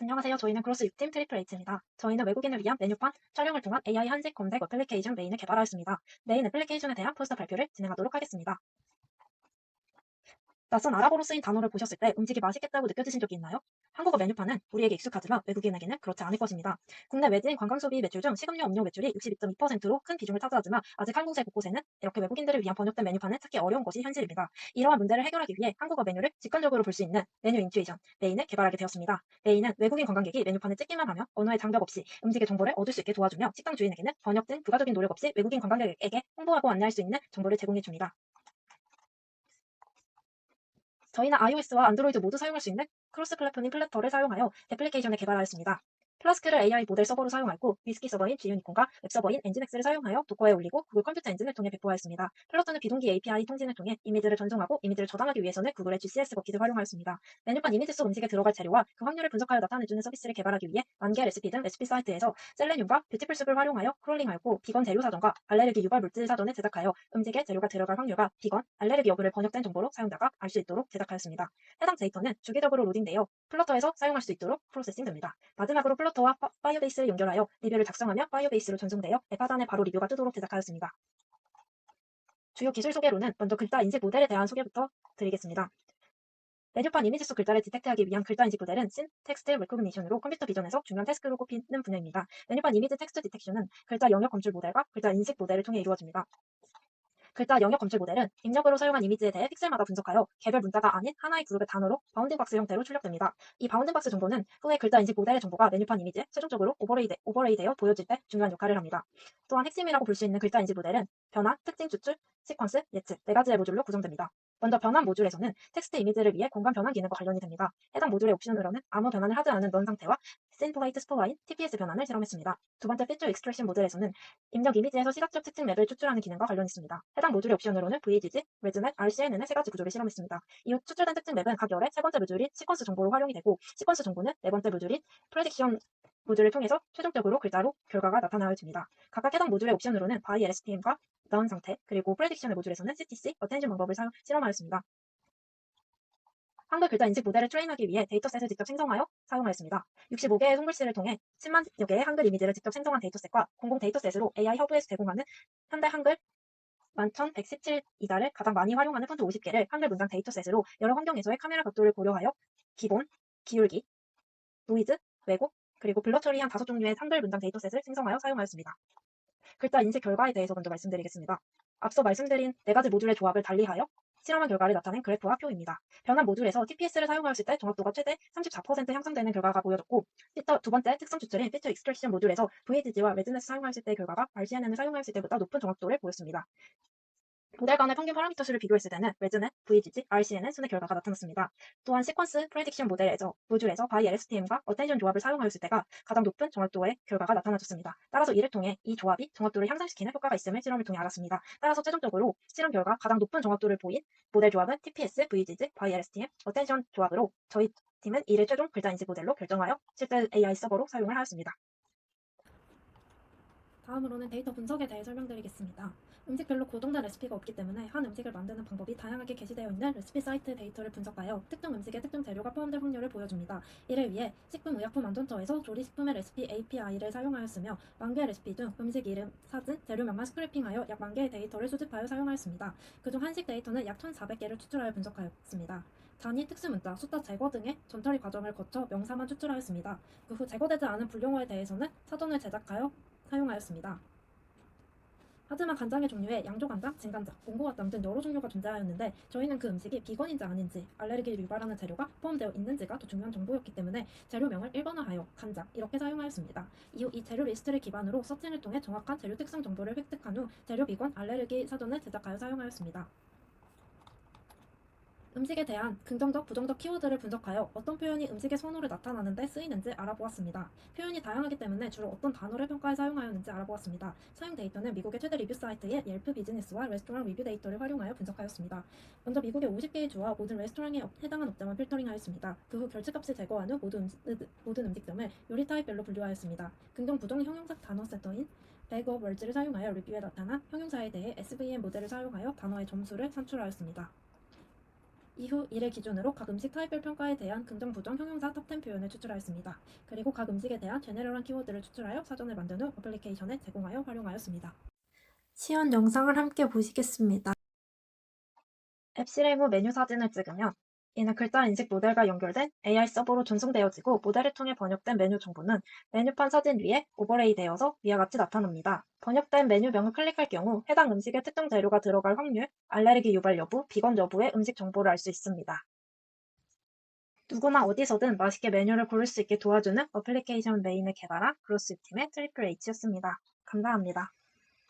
안녕하세요. 저희는 크로스 6팀 트리플 H입니다. 저희는 외국인을 위한 메뉴판 촬영을 통한 AI 한식 검색 어플리케이션 메인을 개발하였습니다. 메인 애플리케이션에 대한 포스터 발표를 진행하도록 하겠습니다. 낯선 아랍어로 쓰인 단어를 보셨을 때 음식이 맛있겠다고 느껴지신 적이 있나요? 한국어 메뉴판은 우리에게 익숙하지만 외국인에게는 그렇지 않을 것입니다. 국내 외지인 관광소비 매출 중 식음료 음료 매출이 62.2%로 큰 비중을 차지하지만 아직 한국의 곳곳에는 이렇게 외국인들을 위한 번역된 메뉴판을 찾기 어려운 것이 현실입니다. 이러한 문제를 해결하기 위해 한국어 메뉴를 직관적으로 볼 수 있는 메뉴 인투이션, 메인을 개발하게 되었습니다. 메인은 외국인 관광객이 메뉴판을 찍기만 하며 언어의 장벽 없이 음식의 정보를 얻을 수 있게 도와주며 식당 주인에게는 번역 등 부가적인 노력 없이 외국인 관광객에게 홍보하고 안내할 수 있는 정보를 제공해 줍니다. 저희는 iOS와 안드로이드 모두 사용할 수 있는 크로스 플랫폼인 플래터를 사용하여 애플리케이션을 개발하였습니다. 플라스크를 AI 모델 서버로 사용하였고 위스키 서버인 g유니콘과 웹 서버인 엔진엑스를 사용하여 도커에 올리고 구글 컴퓨터 엔진을 통해 배포하였습니다. 플러터는 비동기 API 통신을 통해 이미지를 전송하고 이미지를 저장하기 위해서는 구글의 GCS 버킷을 활용하였습니다. 메뉴판 이미지 속 음식에 들어갈 재료와 그 확률을 분석하여 나타내주는 서비스를 개발하기 위해 만개 레시피 등 레시피 사이트에서 셀레늄과 뷰티풀숲을 활용하여 크롤링하였고 비건 재료 사전과 알레르기 유발 물질 사전을 제작하여 음식에 재료가 들어갈 확률과 비건, 알레르기 여부를 번역된 정보로 사용자가 알 수 있도록 제작하였습니다. 해당 데이터는 주기적으로 로딩되어 플러터에서 사용할 수 있도록 프로세싱됩니다. 마지막으로 플러터와 파이어베이스를 연결하여 리뷰를 작성하며 파이어베이스로 전송되어 앱 하단에 바로 리뷰가 뜨도록 제작하였습니다. 주요 기술 소개로는 먼저 글자 인식 모델에 대한 소개부터 드리겠습니다. 메뉴판 이미지 속 글자를 디텍트하기 위한 글자 인식 모델은 syntext recognition으로 컴퓨터 비전에서 중요한 태스크로 꼽히는 분야입니다. 메뉴판 이미지 텍스트 디텍션은 글자 영역 검출 모델과 글자 인식 모델을 통해 이루어집니다. 글자 영역 검출 모델은 입력으로 사용한 이미지에 대해 픽셀마다 분석하여 개별 문자가 아닌 하나의 그룹의 단어로 바운딩 박스 형태로 출력됩니다. 이 바운딩 박스 정보는 후에 글자 인식 모델의 정보가 메뉴판 이미지에 최종적으로 오버레이되어 보여질 때 중요한 역할을 합니다. 또한 핵심이라고 볼 수 있는 글자 인식 모델은 변화, 특징 추출, 시퀀스, 예측 네 가지의 모듈로 구성됩니다. 먼저 변환 모듈에서는 텍스트 이미지를 위해 공간 변환 기능과 관련이 됩니다. 해당 모듈의 옵션으로는 아무 변환을 하지 않은 넌 상태와 심플라이트 스포라인, TPS 변환을 실험했습니다. 두 번째 피처 익스트랙션 모듈에서는 입력 이미지에서 시각적 특징 맵을 추출하는 기능과 관련이 있습니다. 해당 모듈의 옵션으로는 VGG, 레즈넷, RCNN의 세 가지 구조를 실험했습니다. 이후 추출된 특징 맵은 각 열의 세 번째 모듈인 시퀀스 정보로 활용이 되고 시퀀스 정보는 네 번째 모듈인 프레딕션 모듈을 통해서 최종적으로 글자로 결과가 나타나집니다. 각각 해당 모듈의 옵션으로는 by LSTM과 넌 상태, 그리고 프레딕션의 모듈에서는 CTC, 어텐션 방법을 실험하였습니다. 한글 글자 인식 모델을 트레인하기 위해 데이터셋을 직접 생성하여 사용하였습니다. 65개의 손글씨를 통해 10만여 개의 한글 이미지를 직접 생성한 데이터셋과 공공 데이터셋으로 AI 허브에서 제공하는 현대 한글 11,117이다를 가장 많이 활용하는 폰트 50개를 한글 문장 데이터셋으로 여러 환경에서의 카메라 각도를 고려하여 기본, 기울기, 노이즈, 왜곡, 그리고 블러 처리한 5종류의 한글 문장 데이터셋을 생성하여 사용하였습니다. 글자 인식 결과에 대해서 먼저 말씀드리겠습니다. 앞서 말씀드린 네 가지 모듈의 조합을 달리하여 실험한 결과를 나타낸 그래프와 표입니다. 변환 모듈에서 TPS를 사용하였을 때 정확도가 최대 34% 향상되는 결과가 보여졌고, 두 번째 특성 추출인 피처 익스트랙션 모듈에서 VHG와 레즈넷을 사용하였을 때의 결과가 RCNN을 사용하였을 때보다 높은 정확도를 보였습니다. 모델 간의 평균 파라미터 수를 비교했을 때는 레즈넷, VGG, RCNN 순의 결과가 나타났습니다. 또한 시퀀스 프레딕션 모듈에서 by LSTM과 어텐션 조합을 사용하였을 때가 가장 높은 정확도의 결과가 나타나졌습니다. 따라서 이를 통해 이 조합이 정확도를 향상시키는 효과가 있음을 실험을 통해 알았습니다. 따라서 최종적으로 실험 결과 가장 높은 정확도를 보인 모델 조합은 TPS, VGG, by LSTM, 어텐션 조합으로 저희 팀은 이를 최종 글자 인식 모델로 결정하여 실제 AI 서버로 사용을 하였습니다. 다음으로는 데이터 분석에 대해 설명드리겠습니다. 음식별로 고정된 레시피가 없기 때문에 한 음식을 만드는 방법이 다양하게 게시되어 있는 레시피 사이트 데이터를 분석하여 특정 음식에 특정 재료가 포함될 확률을 보여줍니다. 이를 위해 식품의약품안전처에서 조리식품의 레시피 API를 사용하였으며 만개의 레시피 중 음식 이름, 사진, 재료명만 스크래핑하여 약 만개의 데이터를 수집하여 사용하였습니다. 그중 한식 데이터는 약 1,400개를 추출하여 분석하였습니다. 단위, 특수문자, 숫자 제거 등의 전처리 과정을 거쳐 명사만 추출하였습니다. 그 후 제거되지 않은 불용어에 대해서는 사전을 제작하여 사용하였습니다. 하지만 간장의 종류에 양조간장, 진간장, 옹고간장 등 여러 종류가 존재하였는데 저희는 그 음식이 비건인지 아닌지, 알레르기를 유발하는 재료가 포함되어 있는지가 더 중요한 정보였기 때문에 재료명을 1번화하여 간장 이렇게 사용하였습니다. 이후 이 재료 리스트를 기반으로 서칭을 통해 정확한 재료 특성 정보를 획득한 후 재료 비건, 알레르기 사전을 제작하여 사용하였습니다. 음식에 대한 긍정적, 부정적 키워드를 분석하여 어떤 표현이 음식의 선호를 나타나는 데 쓰이는지 알아보았습니다. 표현이 다양하기 때문에 주로 어떤 단어를 평가에 사용하였는지 알아보았습니다. 사용 데이터는 미국의 최대 리뷰 사이트의 옐프 비즈니스와 레스토랑 리뷰 데이터를 활용하여 분석하였습니다. 먼저 미국의 50개의 주와 모든 레스토랑에 해당한 업장을 필터링하였습니다. 그 후 결제값을 제거한 후 모든 음식점을 요리 타입별로 분류하였습니다. 긍정, 부정 형용사 단어 세터인 bag of words를 사용하여 리뷰에 나타난 형용사에 대해 SVM 모델을 사용하여 단어의 점수를 산출하였습니다. 이후 이를 기준으로 각 음식 타입별 평가에 대한 긍정, 부정, 형용사 탑10 표현을 추출하였습니다. 그리고 각 음식에 대한 제네럴한 키워드를 추출하여 사전을 만든 후 어플리케이션에 제공하여 활용하였습니다. 시연 영상을 함께 보시겠습니다. 앱 실행 후 메뉴 사진을 찍으면 이는 글자 인식 모델과 연결된 AI 서버로 전송되어지고 모델을 통해 번역된 메뉴 정보는 메뉴판 사진 위에 오버레이 되어서 위와 같이 나타납니다. 번역된 메뉴명을 클릭할 경우 해당 음식에 특정 재료가 들어갈 확률, 알레르기 유발 여부, 비건 여부의 음식 정보를 알 수 있습니다. 누구나 어디서든 맛있게 메뉴를 고를 수 있게 도와주는 어플리케이션 메인을 개발한 그로스 팀의 트리플 H였습니다. 감사합니다.